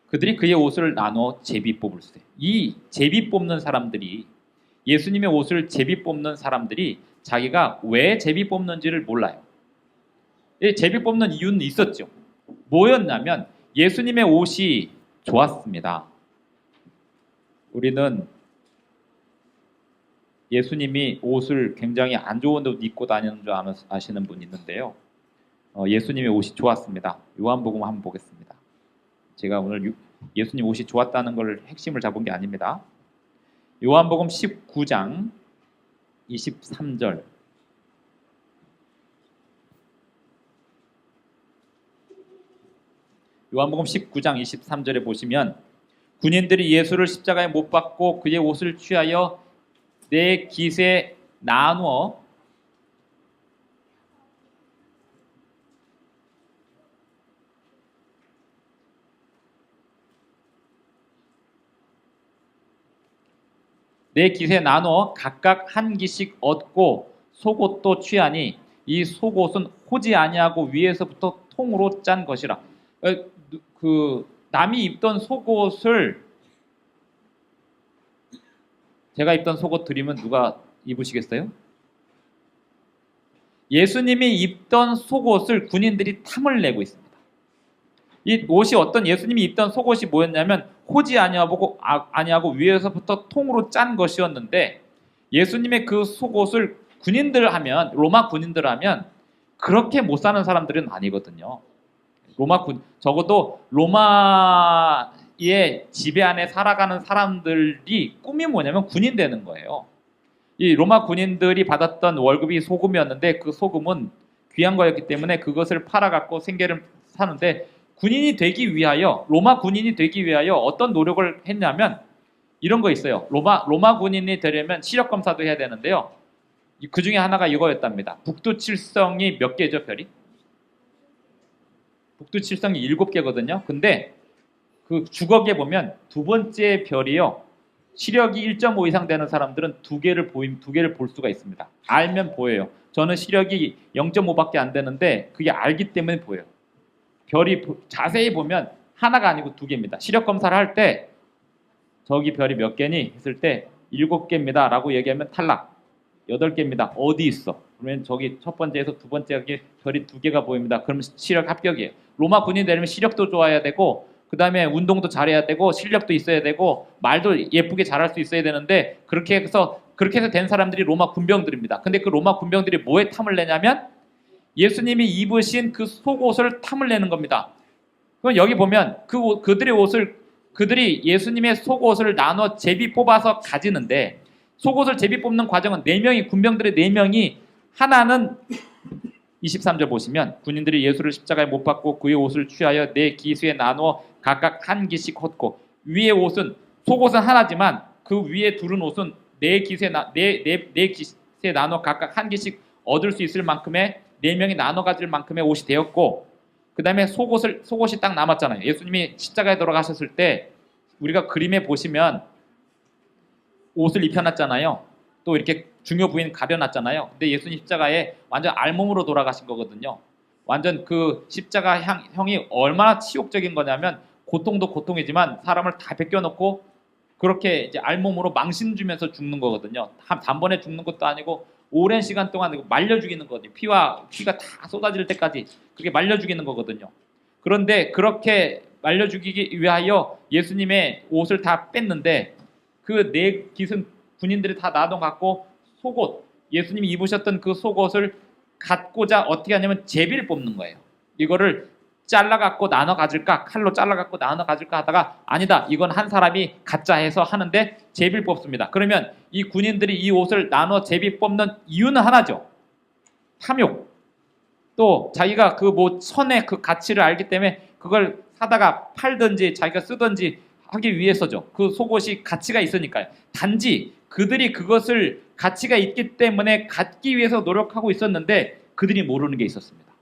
그들이 그의 옷을 나누어 제비 뽑을세. 이 제비 뽑는 사람들이 예수님의 옷을 제비 뽑는 사람들이 자기가 왜 제비 뽑는지를 몰라요. 제비 뽑는 이유는 있었죠. 뭐였냐면 예수님의 옷이 좋았습니다. 우리는 예수님이 옷을 굉장히 안 좋은 옷 입고 다니는 줄 아시는 분이 있는데요. 예수님의 옷이 좋았습니다. 요한복음 한번 보겠습니다. 제가 오늘 예수님 옷이 좋았다는 걸 핵심을 잡은 게 아닙니다. 요한복음 19장 23절. 요한복음 19장 23절에 보시면 군인들이 예수를 십자가에 못 박고 그의 옷을 취하여 네 깃에 나누어 각각 한 깃씩 얻고 속옷도 취하니 이 속옷은 호지 아니하고 위에서부터 통으로 짠 것이라. 그 남이 입던 속옷을 제가 입던 속옷 드리면 누가 입으시겠어요? 예수님이 입던 속옷을 군인들이 탐을 내고 있습니다. 이 옷이 예수님이 입던 속옷이 뭐였냐면 호지 아니하고 위에서부터 통으로 짠 것이었는데 예수님의 그 속옷을 군인들 하면 로마 군인들 하면 그렇게 못 사는 사람들은 아니거든요. 적어도 로마의 지배 안에 살아가는 사람들이 꿈이 뭐냐면 군인 되는 거예요. 이 로마 군인들이 받았던 월급이 소금이었는데 그 소금은 귀한 거였기 때문에 그것을 팔아갖고 생계를 사는데 로마 군인이 되기 위하여 어떤 노력을 했냐면 이런 거 있어요. 로마 군인이 되려면 시력 검사도 해야 되는데요. 그 중에 하나가 이거였답니다. 북두칠성이 몇 개죠, 별이? 북두칠성이 7개거든요. 근데 그 주걱에 보면 두 번째 별이요. 시력이 1.5 이상 되는 사람들은 두 개를 볼 수가 있습니다. 알면 보여요. 저는 시력이 0.5밖에 안 되는데 그게 알기 때문에 보여요. 별이 자세히 보면 하나가 아니고 2개입니다. 시력 검사를 할 때 저기 별이 몇 개니 했을 때 7개입니다 라고 얘기하면 탈락. 8개입니다. 어디 있어? 그러면 저기 첫 번째에서 두 번째 별이 2개가 보입니다. 그러면 시력 합격이에요. 로마 군인 되려면 시력도 좋아야 되고 그 다음에 운동도 잘해야 되고 실력도 있어야 되고 말도 예쁘게 잘할 수 있어야 되는데 그렇게 해서 된 사람들이 로마 군병들입니다. 근데 그 로마 군병들이 뭐에 탐을 내냐면 예수님이 입으신 그 속옷을 탐을 내는 겁니다. 그럼 여기 보면 그들이 예수님의 속옷을 나눠 제비 뽑아서 가지는데 속옷을 제비 뽑는 과정은 4명이 군병들의 4명이 하나는 23절 보시면 군인들이 예수를 십자가에 못 박고 그의 옷을 취하여 4기수에 나누어 각각 한 기씩 헛고 위의 옷은 속옷은 하나지만 그 위에 두른 옷은 4기수에 나누어 각각 한 기씩 얻을 수 있을 만큼의 4명이 나눠 가질 만큼의 옷이 되었고 그 다음에 속옷이 딱 남았잖아요. 예수님이 십자가에 돌아가셨을 때 우리가 그림에 보시면 옷을 입혀놨잖아요. 또 이렇게 중요 부위는 가려놨잖아요. 근데 예수님 십자가에 완전 알몸으로 돌아가신 거거든요. 완전 그 십자가 형이 얼마나 치욕적인 거냐면 고통도 고통이지만 사람을 다 벗겨놓고 그렇게 이제 알몸으로 망신 주면서 죽는 거거든요. 단번에 죽는 것도 아니고 오랜 시간 동안 말려 죽이는 거거든요. 피가 다 쏟아질 때까지 그렇게 말려 죽이는 거거든요. 그런데 그렇게 말려 죽이기 위하여 예수님의 옷을 다 뺐는데 그 4기승 군인들이 다 나눠갖고 속옷, 예수님이 입으셨던 그 속옷을 갖고자 어떻게 하냐면 제비를 뽑는 거예요. 이거를 잘라갖고 나눠 가질까, 칼로 잘라갖고 나눠 가질까 하다가 아니다, 이건 한 사람이 갖자 해서 하는데 제비를 뽑습니다. 그러면 이 군인들이 이 옷을 나눠 제비 뽑는 이유는 하나죠. 탐욕. 또 자기가 그 선의 그 가치를 알기 때문에 그걸 사다가 팔든지 자기가 쓰든지 하기 위해서죠. 그 속옷이 가치가 있으니까요. 단지 그들이 그것을 가치가 있기 때문에 갖기 위해서 노력하고 있었는데 그들이 모르는 게 있었습니다.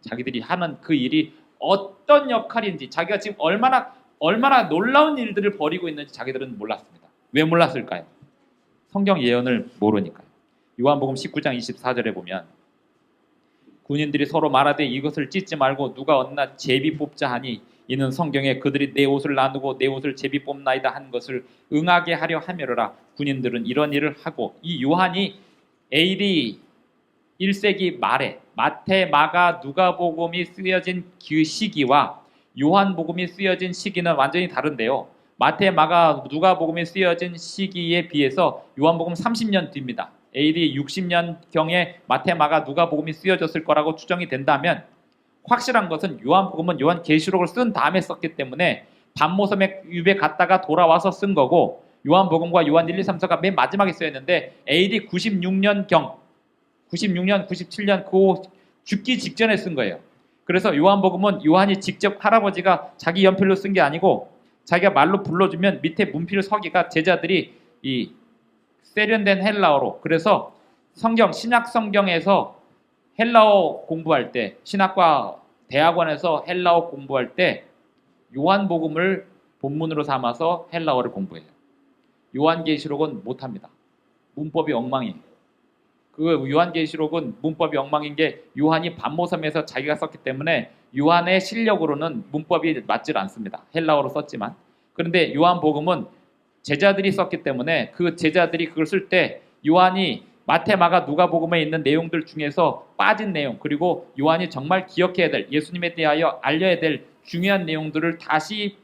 자기들이 하는 그 일이 어떤 역할인지 자기가 지금 얼마나 놀라운 일들을 벌이고 있는지 자기들은 몰랐습니다. 왜 몰랐을까요? 성경 예언을 모르니까요. 요한복음 19장 24절에 보면 군인들이 서로 말하되 이것을 찢지 말고 누가 얻나 제비 뽑자 하니 이는 성경에 그들이 내 옷을 나누고 내 옷을 제비 뽑나이다 한 것을 응하게 하려 함이로라. 군인들은 이런 일을 하고 이 요한이 AD 1세기 말에 마태, 마가, 누가복음이 쓰여진 그 시기와 요한복음이 쓰여진 시기는 완전히 다른데요. 마태, 마가, 누가복음이 쓰여진 시기에 비해서 요한복음 30년 뒤입니다. AD 60년경에 마태, 마가, 누가복음이 쓰여졌을 거라고 추정이 된다면 확실한 것은 요한복음은 요한계시록을 쓴 다음에 썼기 때문에 반모섬에 유배 갔다가 돌아와서 쓴 거고 요한복음과 요한 1, 2, 3, 4가 맨 마지막에 쓰였는데 AD 96년, 97년 그 죽기 직전에 쓴 거예요. 그래서 요한복음은 요한이 직접 할아버지가 자기 연필로 쓴 게 아니고 자기가 말로 불러주면 밑에 문필 서기가 제자들이 이 세련된 헬라어로 그래서 신약 성경에서 헬라어 공부할 때 신학과 대학원에서 헬라어 공부할 때 요한복음을 본문으로 삼아서 헬라어를 공부해요. 요한계시록은 못합니다. 문법이 엉망이에요. 그 요한계시록은 문법이 엉망인 게 요한이 반모섬에서 자기가 썼기 때문에 요한의 실력으로는 문법이 맞질 않습니다. 헬라어로 썼지만. 그런데 요한복음은 제자들이 썼기 때문에 그 제자들이 그걸 쓸 때 요한이 마태, 마가, 누가복음에 있는 내용들 중에서 빠진 내용 그리고 요한이 정말 기억해야 될 예수님에 대하여 알려야 될 중요한 내용들을 다시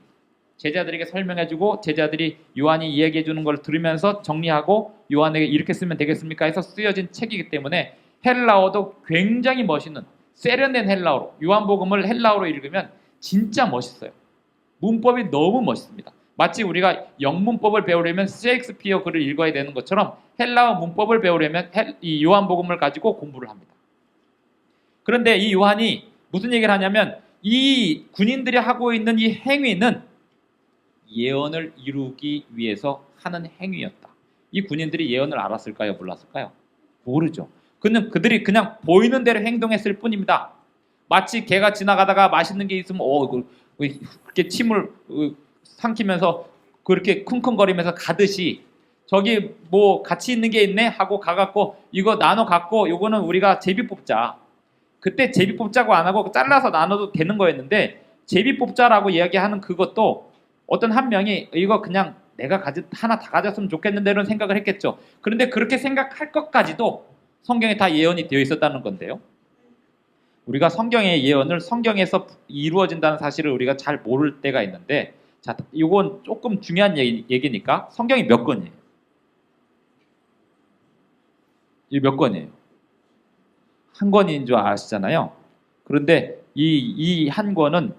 제자들에게 설명해주고 제자들이 요한이 이야기해주는 걸 들으면서 정리하고 요한에게 이렇게 쓰면 되겠습니까 해서 쓰여진 책이기 때문에 헬라어도 굉장히 멋있는 세련된 헬라어로, 요한복음을 헬라어로 읽으면 진짜 멋있어요. 문법이 너무 멋있습니다. 마치 우리가 영문법을 배우려면 셰익스피어 글을 읽어야 되는 것처럼 헬라어 문법을 배우려면 이 요한복음을 가지고 공부를 합니다. 그런데 이 요한이 무슨 얘기를 하냐면 이 군인들이 하고 있는 이 행위는 예언을 이루기 위해서 하는 행위였다. 이 군인들이 예언을 알았을까요? 몰랐을까요? 모르죠. 그들이 그냥 보이는 대로 행동했을 뿐입니다. 마치 개가 지나가다가 맛있는 게 있으면 그렇게 침을 삼키면서 그렇게 쿵쿵거리면서 가듯이 저기 뭐 같이 있는 게 있네 하고 가갖고 이거 나눠 갖고 요거는 우리가 제비 뽑자. 그때 제비 뽑자고 안 하고 잘라서 나눠도 되는 거였는데 제비 뽑자라고 이야기하는 그것도 어떤 한 명이 이거 그냥 내가 하나 다 가졌으면 좋겠는데 이런 생각을 했겠죠. 그런데 그렇게 생각할 것까지도 성경에 다 예언이 되어 있었다는 건데요. 우리가 성경의 예언을 성경에서 이루어진다는 사실을 우리가 잘 모를 때가 있는데 자, 이건 조금 중요한 얘기니까 성경이 몇 권이에요? 이 몇 권이에요? 한 권인 줄 아시잖아요. 그런데 이 한 권은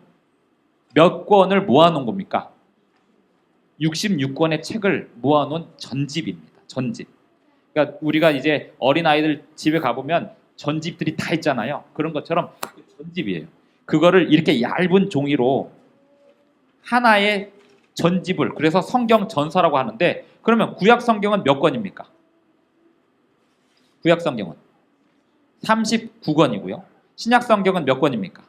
몇 권을 모아놓은 겁니까? 66권의 책을 모아놓은 전집입니다. 전집. 그러니까 우리가 이제 어린아이들 집에 가보면 전집들이 다 있잖아요. 그런 것처럼 전집이에요. 그거를 이렇게 얇은 종이로 하나의 전집을, 그래서 성경 전서라고 하는데, 그러면 구약 성경은 몇 권입니까? 구약 성경은 39권이고요. 신약 성경은 몇 권입니까?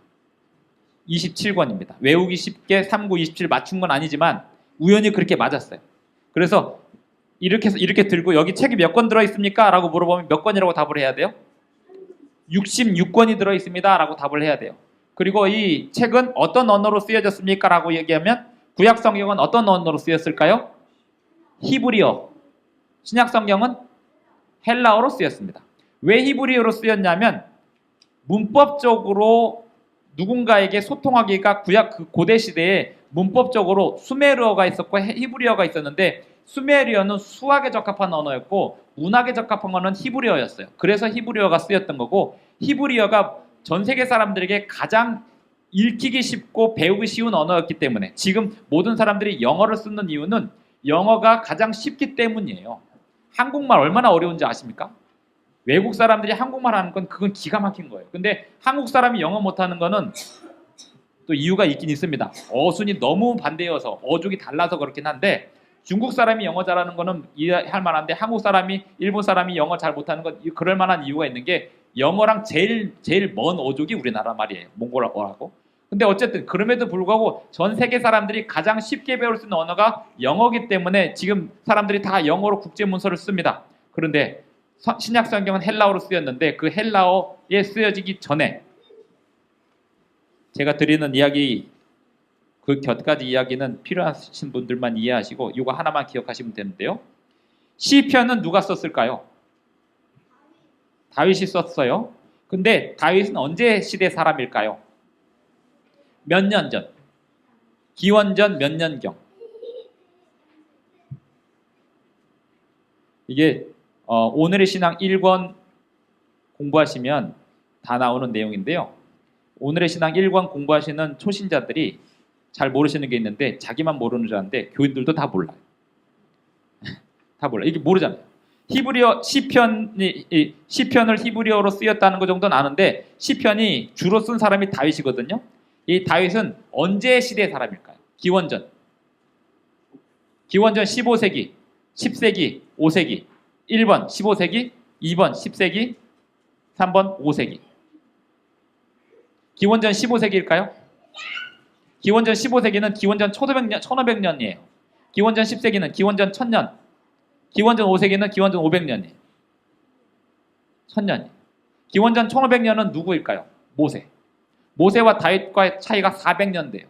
27권입니다. 외우기 쉽게 39, 27 맞춘 건 아니지만 우연히 그렇게 맞았어요. 그래서 이렇게 들고 여기 책이 몇 권 들어있습니까? 라고 물어보면 몇 권이라고 답을 해야 돼요? 66권이 들어있습니다. 라고 답을 해야 돼요. 그리고 이 책은 어떤 언어로 쓰여졌습니까? 라고 얘기하면 구약 성경은 어떤 언어로 쓰였을까요? 히브리어. 신약 성경은 헬라어로 쓰였습니다. 왜 히브리어로 쓰였냐면 문법적으로 누군가에게 소통하기가 구약 그 고대 시대에 문법적으로 수메르어가 있었고 히브리어가 있었는데 수메르어는 수학에 적합한 언어였고 문학에 적합한 언어는 히브리어였어요. 그래서 히브리어가 쓰였던 거고 히브리어가 전 세계 사람들에게 가장 읽히기 쉽고 배우기 쉬운 언어였기 때문에 지금 모든 사람들이 영어를 쓰는 이유는 영어가 가장 쉽기 때문이에요. 한국말 얼마나 어려운지 아십니까? 외국 사람들이 한국말 하는 건 그건 기가 막힌 거예요. 근데 한국 사람이 영어 못하는 거는 또 이유가 있긴 있습니다. 어순이 너무 반대여서 어족이 달라서 그렇긴 한데 중국 사람이 영어 잘하는 거는 이해할 만한데 한국 사람이 일본 사람이 영어 잘 못하는 건 그럴 만한 이유가 있는 게 영어랑 제일 먼 어족이 우리나라 말이에요. 몽골어라고. 근데 어쨌든 그럼에도 불구하고 전 세계 사람들이 가장 쉽게 배울 수 있는 언어가 영어이기 때문에 지금 사람들이 다 영어로 국제 문서를 씁니다. 그런데 신약 성경은 헬라어로 쓰였는데 그 헬라어에 쓰여지기 전에 제가 드리는 이야기 그 곁가지 이야기는 필요하신 분들만 이해하시고 이거 하나만 기억하시면 되는데요. 시편은 누가 썼을까요? 다윗이 썼어요. 근데 다윗은 언제 시대 사람일까요? 몇 년 전? 기원전 몇 년경? 이게 오늘의 신앙 1권 공부하시면 다 나오는 내용인데요. 오늘의 신앙 1권 공부하시는 초신자들이 잘 모르시는 게 있는데 자기만 모르는 줄 아는데 교인들도 다 몰라요. 다 몰라요. 이게 모르잖아요. 히브리어 시편을 히브리어로 쓰였다는 것 정도는 아는데 시편이 주로 쓴 사람이 다윗이거든요. 이 다윗은 언제 시대의 사람일까요? 기원전 15세기, 10세기, 5세기 1번 15세기, 2번 10세기, 3번 5세기. 기원전 15세기일까요? 기원전 15세기는 기원전 1500년이에요. 기원전 10세기는 기원전 1000년. 기원전 5세기는 기원전 500년이에요. 1000년이에요. 기원전 1500년은 누구일까요? 모세. 모세와 다윗과의 차이가 400년 돼요.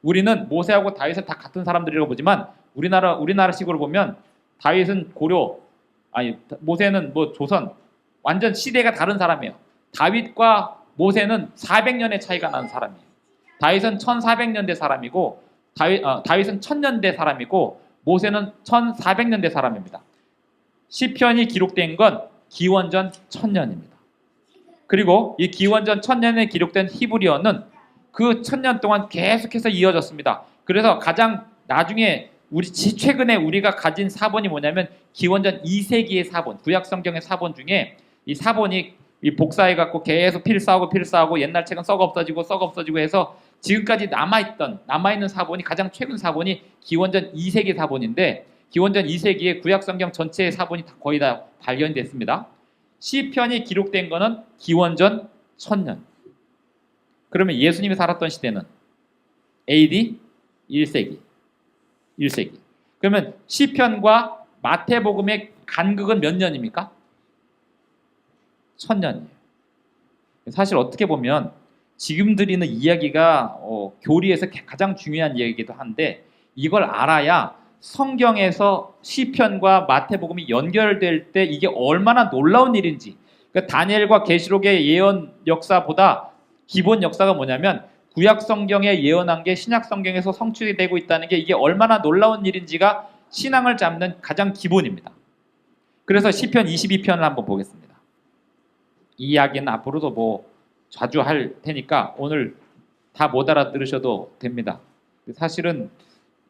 우리는 모세하고 다윗을 다 같은 사람들이라고 보지만 우리나라식으로 보면 다윗은 모세는 조선, 완전 시대가 다른 사람이에요. 다윗과 모세는 400년의 차이가 나는 사람이에요. 다윗은 1400년대 사람이고 다윗은 1000년대 사람이고 모세는 1400년대 사람입니다. 시편이 기록된 건 기원전 1000년입니다. 그리고 이 기원전 1000년에 기록된 히브리어는 그 1000년 동안 계속해서 이어졌습니다. 그래서 가장 나중에 최근에 우리가 가진 사본이 뭐냐면 기원전 2세기의 사본, 구약 성경의 사본 중에 이 사본이 복사해 갖고 계속 필사하고 옛날 책은 썩어 없어지고 해서 지금까지 남아있는 사본이 가장 최근 사본이 기원전 2세기 사본인데 기원전 2세기에 구약 성경 전체의 사본이 거의 다 발견됐습니다. 시편이 기록된 거는 기원전 1000년. 그러면 예수님이 살았던 시대는 AD 1세기. 그러면 시편과 마태복음의 간극은 몇 년입니까? 1000년이에요. 사실 어떻게 보면 지금 드리는 이야기가 교리에서 가장 중요한 이야기이기도 한데 이걸 알아야 성경에서 시편과 마태복음이 연결될 때 이게 얼마나 놀라운 일인지, 그러니까 다니엘과 계시록의 예언 역사보다 기본 역사가 뭐냐면 구약 성경에 예언한 게 신약 성경에서 성취되고 있다는 게 이게 얼마나 놀라운 일인지가 신앙을 잡는 가장 기본입니다. 그래서 시편 22편을 한번 보겠습니다. 이 이야기는 앞으로도 자주 할 테니까 오늘 다 못 알아들으셔도 됩니다. 사실은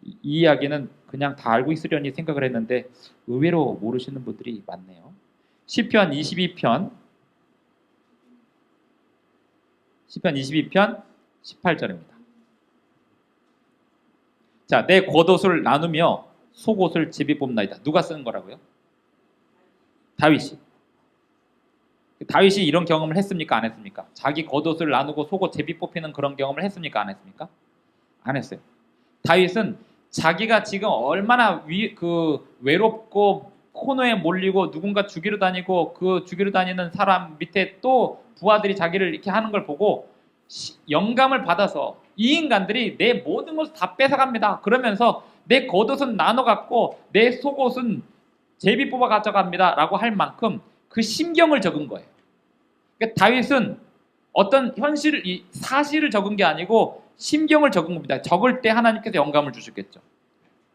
이 이야기는 그냥 다 알고 있으려니 생각을 했는데 의외로 모르시는 분들이 많네요. 시편 22편 18절입니다. 자, 내 겉옷을 나누며 속옷을 제비 뽑나이다. 누가 쓰는 거라고요? 다윗이. 다윗이 이런 경험을 했습니까? 안 했습니까? 자기 겉옷을 나누고 속옷 제비 뽑히는 그런 경험을 했습니까? 안 했습니까? 안 했어요. 다윗은 자기가 지금 얼마나 외롭고 코너에 몰리고 누군가 죽이러 다니고 그 죽이러 다니는 사람 밑에 또 부하들이 자기를 이렇게 하는 걸 보고 영감을 받아서 이 인간들이 내 모든 것을 다 뺏어갑니다. 그러면서 내 겉옷은 나눠 갖고 내 속옷은 제비 뽑아 가져갑니다. 라고 할 만큼 그 심경을 적은 거예요. 그러니까 다윗은 어떤 사실을 적은 게 아니고 심경을 적은 겁니다. 적을 때 하나님께서 영감을 주셨겠죠.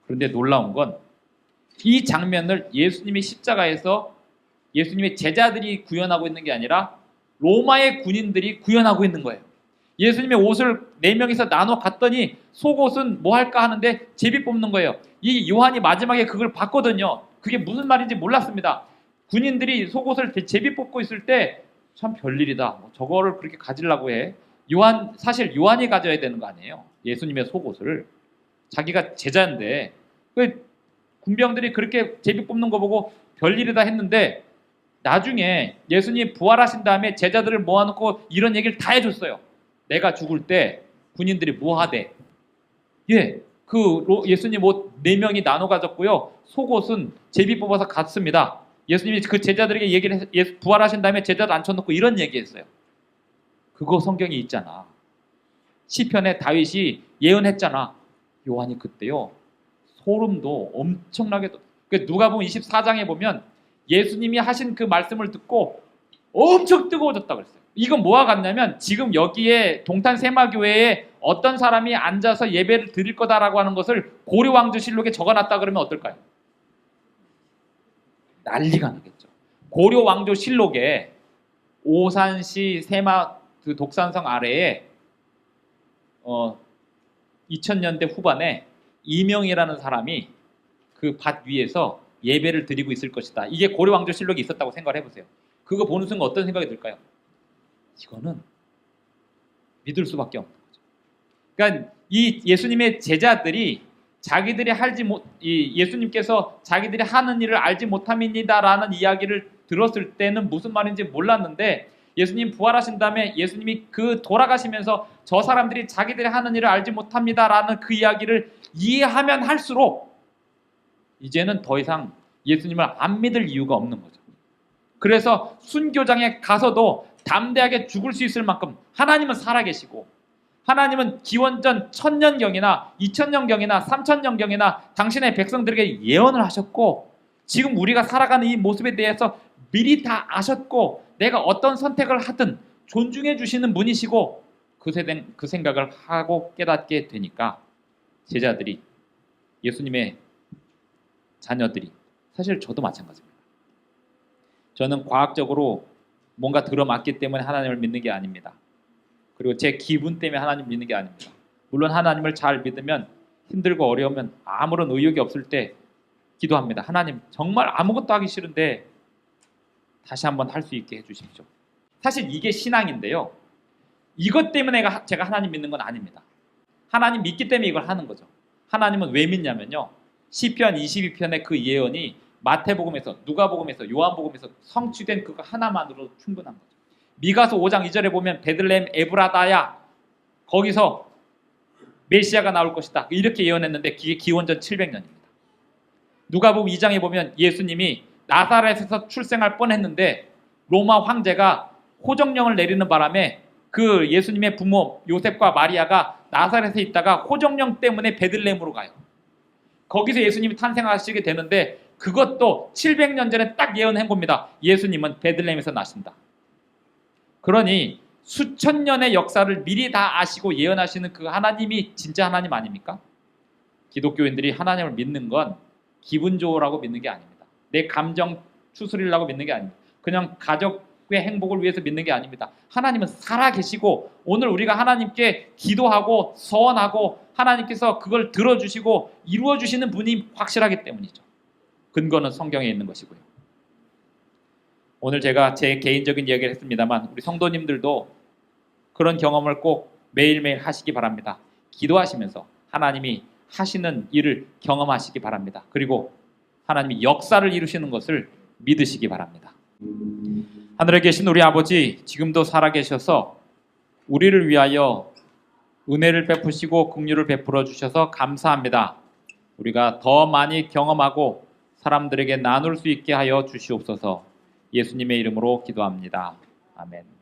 그런데 놀라운 건 이 장면을 예수님이 십자가에서 예수님의 제자들이 구현하고 있는 게 아니라 로마의 군인들이 구현하고 있는 거예요. 예수님의 옷을 4명이서 나눠 갔더니 속옷은 뭐 할까 하는데 제비 뽑는 거예요. 이 요한이 마지막에 그걸 봤거든요. 그게 무슨 말인지 몰랐습니다. 군인들이 속옷을 제비 뽑고 있을 때 참 별일이다. 저거를 그렇게 가지려고 해. 사실 요한이 가져야 되는 거 아니에요. 예수님의 속옷을. 자기가 제자인데 군병들이 그렇게 제비 뽑는 거 보고 별일이다 했는데 나중에 예수님이 부활하신 다음에 제자들을 모아놓고 이런 얘기를 다 해줬어요. 내가 죽을 때 군인들이 뭐 하대? 예수님 옷 4명이 나눠 가졌고요. 속옷은 제비 뽑아서 갔습니다. 예수님이 그 제자들에게 얘기를 부활하신 다음에 제자들 앉혀놓고 이런 얘기했어요. 그거 성경에 있잖아. 시편에 다윗이 예언했잖아. 요한이 그때요. 소름도 엄청나게 누가복음 24장에 보면 예수님이 하신 그 말씀을 듣고 엄청 뜨거워졌다고 그랬어요. 이건 뭐와 같냐면 지금 여기에 동탄 세마교회에 어떤 사람이 앉아서 예배를 드릴 거다라고 하는 것을 고려왕조실록에 적어놨다 그러면 어떨까요? 난리가 나겠죠. 고려왕조실록에 오산시 세마 그 독산성 아래에 2000년대 후반에 이명이라는 사람이 그 밭 위에서 예배를 드리고 있을 것이다. 이게 고려왕조실록에 있었다고 생각을 해보세요. 그거 보는 순간 어떤 생각이 들까요? 이거는 믿을 수밖에 없는 거죠. 그러니까 이 예수님의 제자들이 예수님께서 자기들이 하는 일을 알지 못함이니다라는 이야기를 들었을 때는 무슨 말인지 몰랐는데 예수님 부활하신 다음에 예수님이 돌아가시면서 저 사람들이 자기들이 하는 일을 알지 못합니다라는 그 이야기를 이해하면 할수록 이제는 더 이상 예수님을 안 믿을 이유가 없는 거죠. 그래서 순교장에 가서도 담대하게 죽을 수 있을 만큼 하나님은 살아계시고 하나님은 기원전 1000년경이나 2000년경이나 3000년경이나 당신의 백성들에게 예언을 하셨고 지금 우리가 살아가는 이 모습에 대해서 미리 다 아셨고 내가 어떤 선택을 하든 존중해 주시는 분이시고 그 생각을 하고 깨닫게 되니까 제자들이, 예수님의 자녀들이, 사실 저도 마찬가지입니다. 저는 과학적으로 뭔가 들어맞기 때문에 하나님을 믿는 게 아닙니다. 그리고 제 기분 때문에 하나님 믿는 게 아닙니다. 물론 하나님을 잘 믿으면 힘들고 어려우면 아무런 의욕이 없을 때 기도합니다. 하나님 정말 아무것도 하기 싫은데 다시 한번 할 수 있게 해주십시오. 사실 이게 신앙인데요. 이것 때문에 제가 하나님 믿는 건 아닙니다. 하나님 믿기 때문에 이걸 하는 거죠. 하나님은 왜 믿냐면요. 시편 22편의 그 예언이 마태복음에서, 누가복음에서, 요한복음에서 성취된 그거 하나만으로 충분한 거죠. 미가서 5장 2절에 보면 베들레헴 에브라다야, 거기서 메시아가 나올 것이다, 이렇게 예언했는데 그게 기원전 700년입니다. 누가복음 2장에 보면 예수님이 나사렛에서 출생할 뻔했는데 로마 황제가 호정령을 내리는 바람에 그 예수님의 부모 요셉과 마리아가 나사렛에 있다가 호정령 때문에 베들레헴으로 가요. 거기서 예수님이 탄생하시게 되는데 그것도 700년 전에 딱 예언한 겁니다. 예수님은 베들레헴에서 나신다. 그러니 수천 년의 역사를 미리 다 아시고 예언하시는 그 하나님이 진짜 하나님 아닙니까? 기독교인들이 하나님을 믿는 건 기분 좋으라고 믿는 게 아닙니다. 내 감정 추스리려고 믿는 게 아닙니다. 그냥 가족의 행복을 위해서 믿는 게 아닙니다. 하나님은 살아계시고 오늘 우리가 하나님께 기도하고 서원하고 하나님께서 그걸 들어주시고 이루어주시는 분이 확실하기 때문이죠. 근거는 성경에 있는 것이고요. 오늘 제가 제 개인적인 이야기를 했습니다만 우리 성도님들도 그런 경험을 꼭 매일매일 하시기 바랍니다. 기도하시면서 하나님이 하시는 일을 경험하시기 바랍니다. 그리고 하나님이 역사를 이루시는 것을 믿으시기 바랍니다. 하늘에 계신 우리 아버지, 지금도 살아계셔서 우리를 위하여 은혜를 베푸시고 긍휼을 베풀어 주셔서 감사합니다. 우리가 더 많이 경험하고 사람들에게 나눌 수 있게 하여 주시옵소서. 예수님의 이름으로 기도합니다. 아멘.